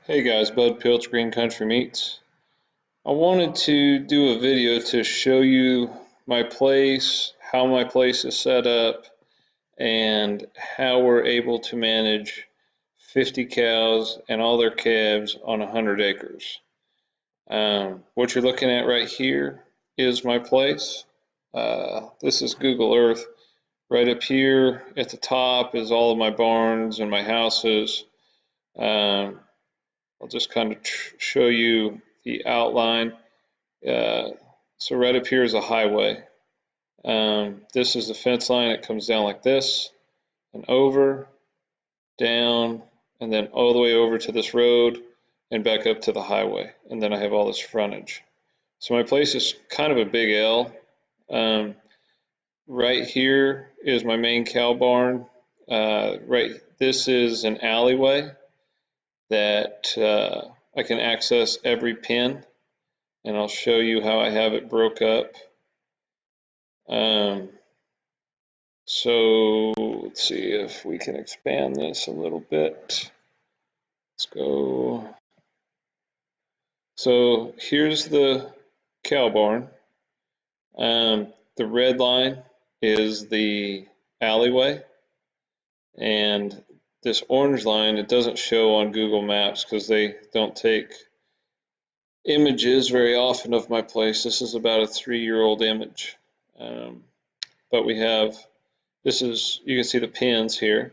Hey guys, Bud Pilch, Green Country Meats. I wanted to do a video to show you my place, how my place is set up, and how we're able to manage 50 cows and all their calves on 100 acres. What you're looking at right here is my place. This is Google Earth. Right up here at the top is all of my barns and my houses. Um, I'll just kind of show you the outline. Uh, so right up here is a highway. This is the fence line. It comes down like this and over, down, and then all the way over to this road and back up to the highway. And then I have all this frontage. So my place is kind of a big L. Right here is my main cow barn. This is an alleyway that I can access every pen, and I'll show you how I have it broke up. So let's see if we can expand this a little bit. Let's go. So here's the cow barn. The red line is the alleyway, and this orange line, it doesn't show on Google Maps because they don't take images very often of my place. This is about a 3-year-old image. But we have, you can see the pins here.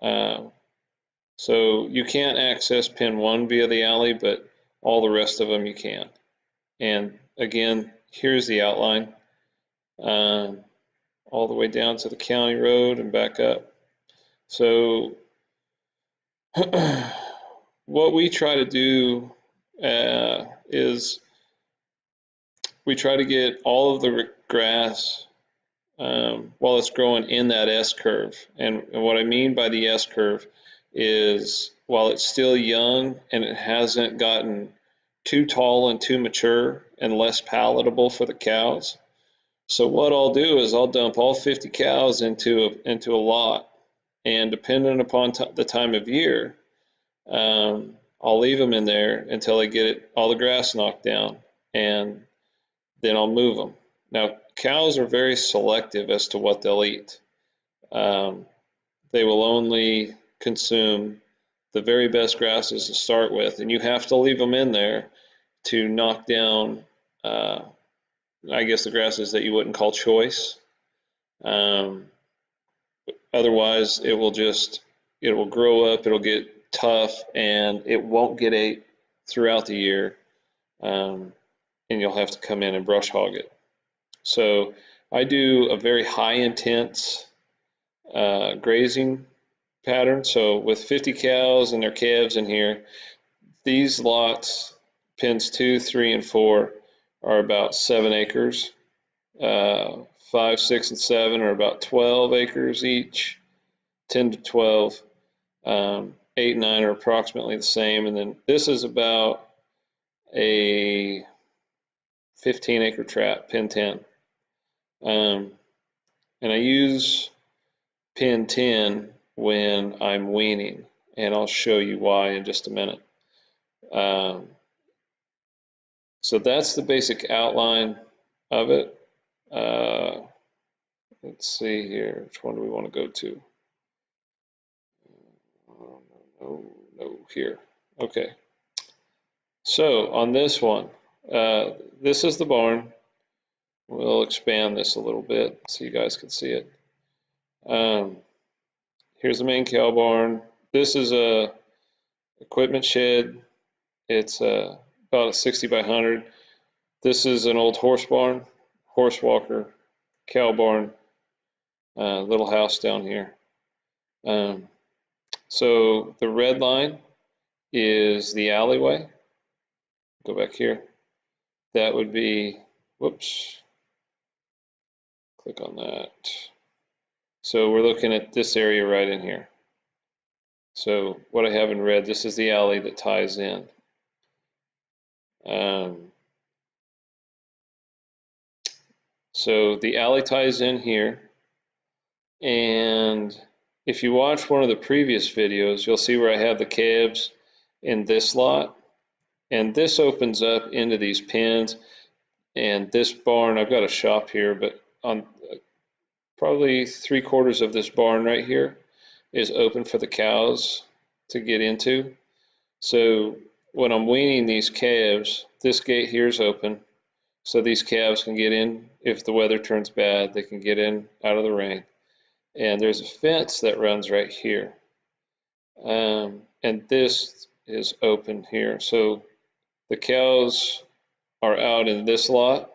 So you can't access pin 1 via the alley, but all the rest of them you can. And again, here's the outline, all the way down to the county road and back up. So what we try to do is we try to get all of the grass while it's growing in that S curve. And what I mean by the S curve is while it's still young and it hasn't gotten too tall and too mature and less palatable for the cows. So what I'll do is I'll dump all 50 cows into a lot, and depending upon the time of year, I'll leave them in there until I get all the grass knocked down, and then I'll move them. Now, cows are very selective as to what they'll eat. They will only consume the very best grasses to start with, and you have to leave them in there to knock down, I guess, the grasses that you wouldn't call choice. Otherwise, it will grow up, it'll get tough, and it won't get ate throughout the year, and you'll have to come in and brush hog it. So I do a very high intense grazing pattern. So with 50 cows and their calves in here, these lots, pens 2, 3, and 4, are about 7 acres. 5, 6, and 7 are about 12 acres each, 10 to 12. 8 and 9 are approximately the same. And then this is about a 15-acre tract, pen 10. And I use pin 10 when I'm weaning, and I'll show you why in just a minute. So that's the basic outline of it. Let's see here, which one do we want to go to? No, here. Okay. So on this one, this is the barn. We'll expand this a little bit so you guys can see it. Here's the main cow barn. This is a equipment shed. It's about a 60 by 100. This is an old horse barn, horse walker, cow barn, little house down here. So the red line is the alleyway. Go back here. That would be, whoops, click on that. So we're looking at this area right in here. So what I have in red, this is the alley that ties in. So the alley ties in here, and if you watch one of the previous videos, you'll see where I have the calves in this lot, and this opens up into these pens. And this barn, I've got a shop here, but on probably 3/4 of this barn right here is open for the cows to get into. So when I'm weaning these calves, this gate here is open, so these calves can get in. If the weather turns bad, they can get in out of the rain. And there's a fence that runs right here. And this is open here. So the cows are out in this lot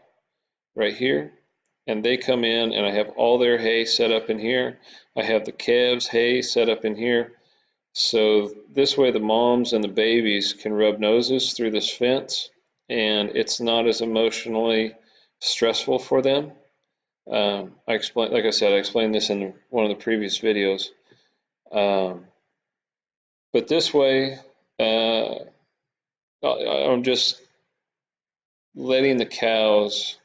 right here, and they come in, and I have all their hay set up in here. I have the calves' hay set up in here. So this way the moms and the babies can rub noses through this fence, and it's not as emotionally stressful for them. Like I said, I explained this in one of the previous videos. But this way, I'm just letting the cows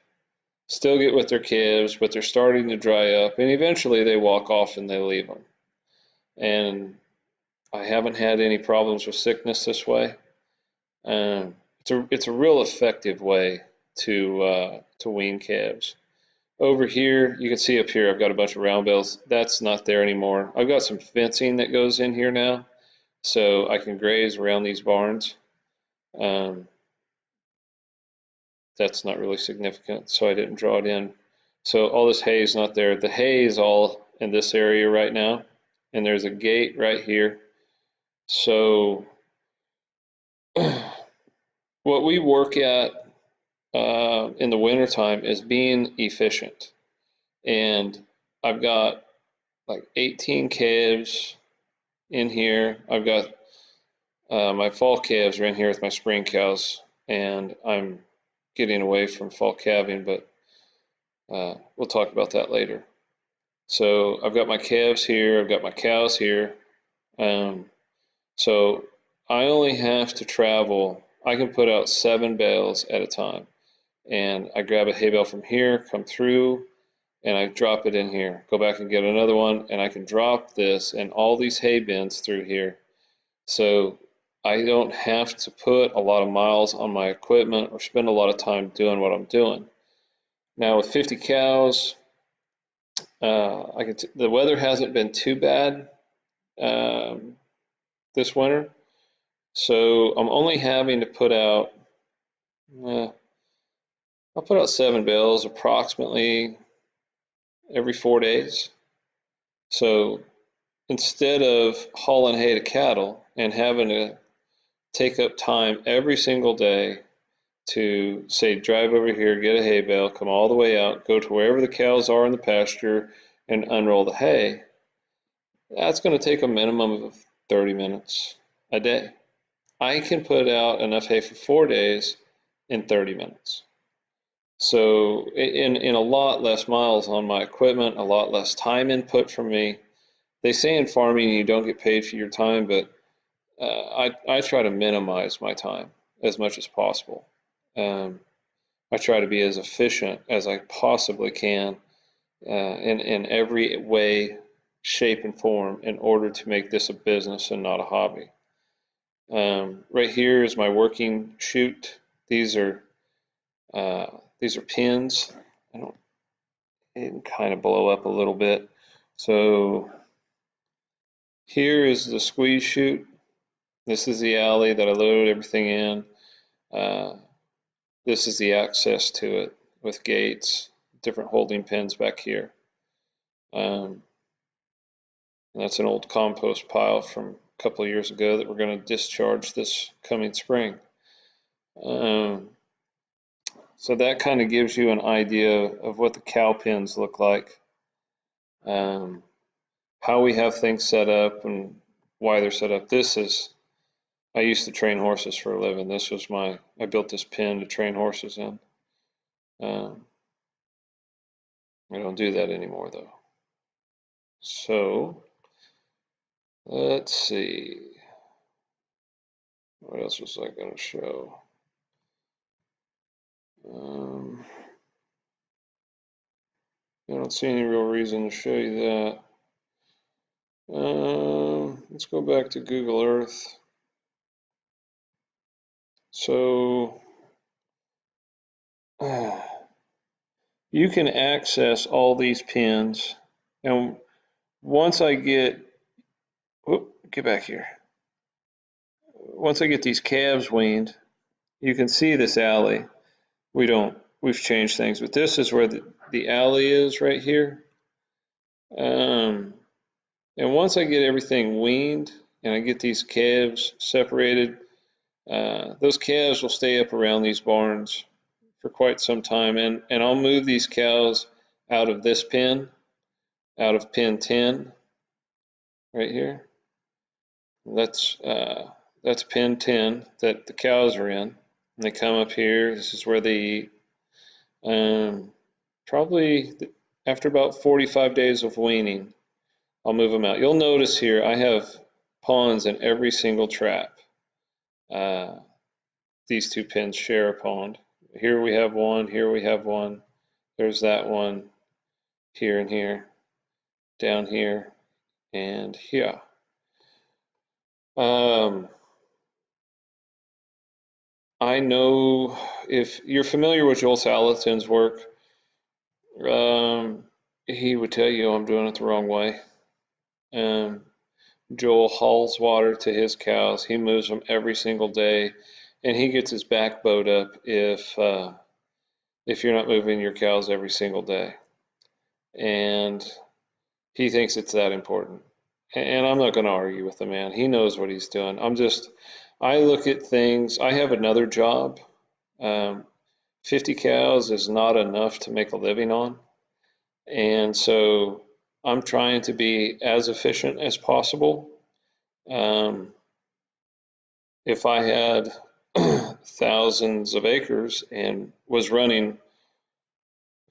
still get with their calves, but they're starting to dry up, and eventually they walk off and they leave them. And I haven't had any problems with sickness this way. It's a real effective way to wean calves. Over here, you can see up here, I've got a bunch of round bales. That's not there anymore. I've got some fencing that goes in here now, so I can graze around these barns. That's not really significant, so I didn't draw it in. So all this hay is not there. The hay is all in this area right now, and there's a gate right here. So what we work at in the wintertime is being efficient. And I've got like 18 calves in here. I've got my fall calves are in here with my spring cows, and I'm getting away from fall calving, but we'll talk about that later. So I've got my calves here, I've got my cows here. So I only have to travel, I can put out 7 bales at a time. And I grab a hay bale from here, come through, and I drop it in here. Go back and get another one, and I can drop this and all these hay bins through here. So I don't have to put a lot of miles on my equipment or spend a lot of time doing what I'm doing. Now with 50 cows, the weather hasn't been too bad this winter, so I'm only having to put out, I'll put out 7 bales approximately every 4 days. So instead of hauling hay to cattle and having to take up time every single day to say drive over here, get a hay bale, come all the way out, go to wherever the cows are in the pasture and unroll the hay, that's going to take a minimum of 30 minutes a day. I can put out enough hay for 4 days in 30 minutes. So in a lot less miles on my equipment, a lot less time input from me. They say in farming you don't get paid for your time, but I try to minimize my time as much as possible. I try to be as efficient as I possibly can in every way, shape, and form in order to make this a business and not a hobby. Right here is my working chute. These are pins. It can kind of blow up a little bit. So here is the squeeze chute. This is the alley that I loaded everything in. This is the access to it with gates, different holding pins back here. And that's an old compost pile from a couple of years ago that we're going to discharge this coming spring. So that kind of gives you an idea of what the cow pens look like, how we have things set up and why they're set up. I used to train horses for a living. I built this pen to train horses in. I don't do that anymore though. So let's see. What else was I going to show? I don't see any real reason to show you that. Let's go back to Google Earth. So you can access all these pins, and once I get, get back here. Once I get these calves weaned, you can see this alley. We've changed things, but this is where the alley is right here. And once I get everything weaned and I get these calves separated, those calves will stay up around these barns for quite some time. And I'll move these cows out of this pen, out of pen 10, right here. That's pen 10 that the cows are in. And they come up here. This is where they eat. Probably after about 45 days of weaning, I'll move them out. You'll notice here I have ponds in every single trap. These two pens share a pond. Here we have one, here we have one, there's that one, here and here, down here, and here. I know if you're familiar with Joel Salatin's work, he would tell you I'm doing it the wrong way. Joel hauls water to his cows. He moves them every single day, and he gets his back bowed up if you're not moving your cows every single day. And he thinks it's that important. And I'm not going to argue with the man. He knows what he's doing. I look at things. I have another job. 50 cows is not enough to make a living on. And so I'm trying to be as efficient as possible. If I had thousands of acres and was running,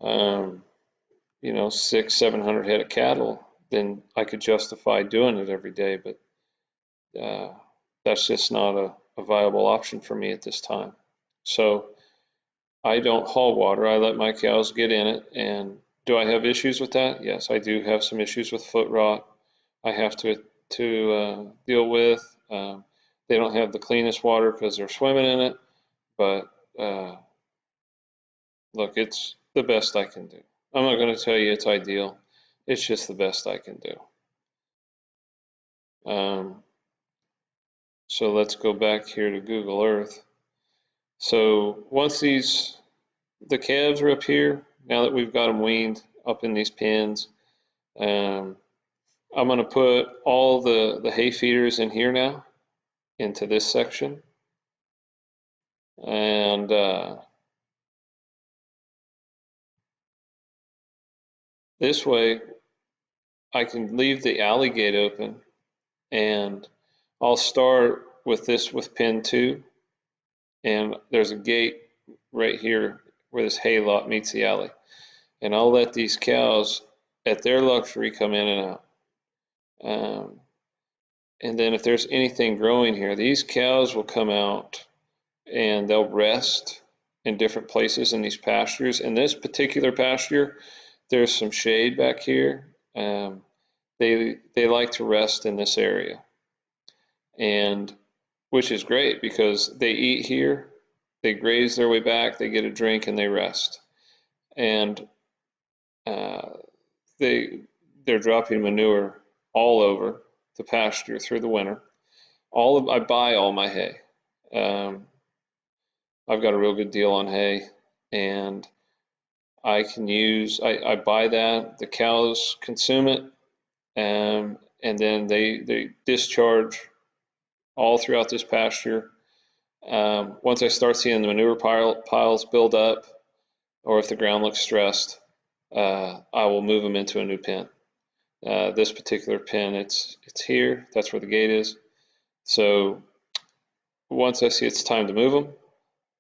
600-700 head of cattle, then I could justify doing it every day. But that's just not a viable option for me at this time. So I don't haul water. I let my cows get in it. And do I have issues with that? Yes, I do have some issues with foot rot. I have to deal with. They don't have the cleanest water because they're swimming in it. But look, it's the best I can do. I'm not going to tell you it's ideal. It's just the best I can do. So let's go back here to Google Earth. So once the calves are up here, now that we've got them weaned up in these pens, I'm going to put all the hay feeders in here now, into this section. And this way, I can leave the alley gate open, and I'll start with this with pen 2. And there's a gate right here where this hay lot meets the alley. And I'll let these cows at their luxury come in and out. And then if there's anything growing here, these cows will come out and they'll rest in different places in these pastures. In this particular pasture, there's some shade back here. They like to rest in this area, and which is great because they eat here, they graze their way back, they get a drink, and they rest. And they're dropping manure all over the pasture through the winter. I buy all my hay. I've got a real good deal on hay, and I buy that. The cows consume it, and then they discharge all throughout this pasture. Once I start seeing the manure piles build up, or if the ground looks stressed, I will move them into a new pen. This particular pen, it's here. That's where the gate is. So once I see it's time to move them,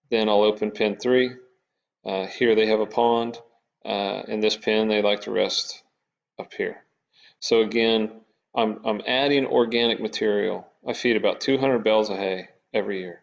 then I'll open pen 3. Here they have a pond. In this pen, they like to rest up here. So again, I'm adding organic material. I feed about 200 bales of hay every year.